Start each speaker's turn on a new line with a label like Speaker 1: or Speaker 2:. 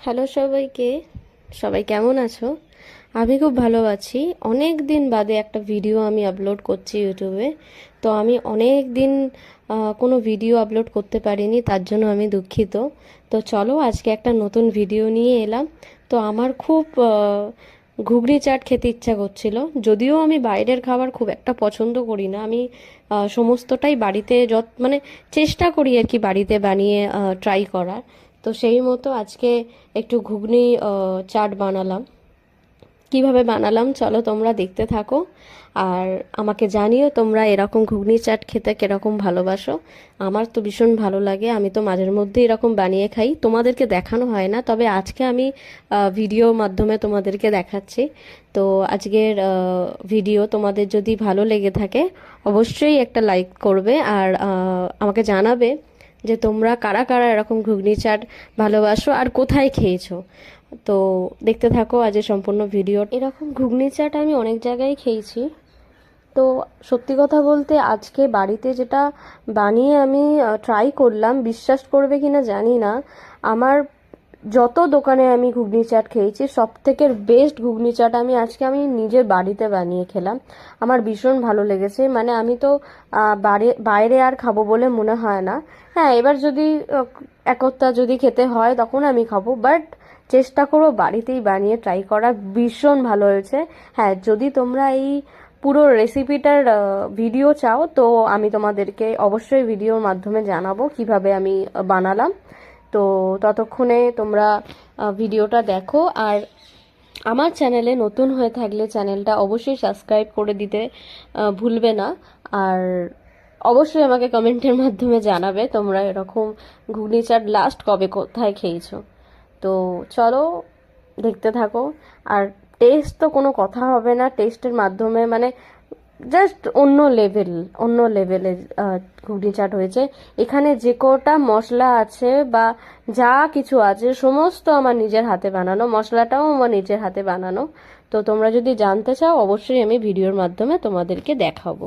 Speaker 1: Hello সবাইকে, সবাই কেমন আছো? আমি খুব ভালো আছি। অনেক দিন বাদে একটা ভিডিও আমি আপলোড করছি ইউটিউবে। তো আমি অনেক দিন কোনো ভিডিও আপলোড করতে পারিনি, তার জন্য আমি দুঃখিত। তো চলো আজকে একটা নতুন ভিডিও নিয়ে এলাম। তো আমার খুব ঘুগনি চাট খেতে ইচ্ছা করছিল। যদিও আমি বাইরের খাবার খুব একটা পছন্দ করি না, আমি সমস্তটাই বাড়িতে মানে চেষ্টা করি আর কি বাড়িতে বানিয়ে ট্রাই করার। তো সেই মতো আজকে একটু ঘুগনি চাট বানালাম। কিভাবে বানালাম চলো তোমরা দেখতে থাকো, আর আমাকে জানিও তোমরা এরকম ঘুগনি চাট খেতে কিরকম ভালোবাসো। আমার তো ভীষণ ভালো লাগে, আমি তো মাঝের মধ্যে এরকম বানিয়ে খাই, তোমাদেরকে দেখানো হয় না, তবে আজকে আমি ভিডিওর মাধ্যমে তোমাদেরকে দেখাচ্ছি। তো আজকের ভিডিও তোমাদের যদি ভালো লেগে থাকে অবশ্যই একটা লাইক করবে, আর আমাকে জানাবে যে তোমরা কারা কারা এরকম ঘুগনি চাট ভালোবাসো আর কোথায় খেয়েছো। তো দেখতে থাকো আজ সম্পূর্ণ ভিডিও। এরকম ঘুগনি চাট আমি অনেক জায়গায় খেয়েছি। তো সত্যি কথা বলতে আজকে বাড়িতে যেটা বানিয়ে আমি ট্রাই করলাম, বিশ্বাস করবে কিনা জানি না, আমার যত দোকানে আমি ঘুগনি চাট খেয়েছি সব থেকে বেস্ট ঘুগনি চাট আমি নিজের বাড়িতে বানিয়ে খেলাম। আমার ভীষণ ভালো লেগেছে, মানে আমি তো বাইরে আর খাবো বলে মনে হয় না। হ্যাঁ, এবার যদি একতা যদি খেতে হয় তখন আমি খাবো, বাট চেষ্টা করো বাড়িতেই বানিয়ে ট্রাই করা, ভীষণ ভালো হয়েছে। হ্যাঁ, যদি তোমরা এই পুরো রেসিপিটার ভিডিও চাও তো আমি তোমাদেরকে অবশ্যই ভিডিওর মাধ্যমে জানাবো কিভাবে আমি বানালাম। তো ততক্ষণে তোমরা ভিডিওটা দেখো, আর আমার চ্যানেলে নতুন হয়ে থাকলে চ্যানেলটা অবশ্যই সাবস্ক্রাইব করে দিতে ভুলবে না। আর অবশ্যই আমাকে কমেন্টের মাধ্যমে জানাবে তোমরা এরকম ঘুগনি চাট লাস্ট কবে কোথায় খেয়েছো। তো চলো দেখতে থাকো। আর টেস্ট তো কোনো কথা হবে না, টেস্টের মাধ্যমে মানে জাস্ট অন্য লেভেলের ঘুগনি চাট হয়েছে। এখানে যে কটা মশলা আছে বা যা কিছু আছে সমস্ত আমার নিজের হাতে বানানো, মশলাটাও আমার নিজের হাতে বানানো। তো তোমরা যদি জানতে চাও অবশ্যই আমি ভিডিওর মাধ্যমে তোমাদেরকে দেখাবো।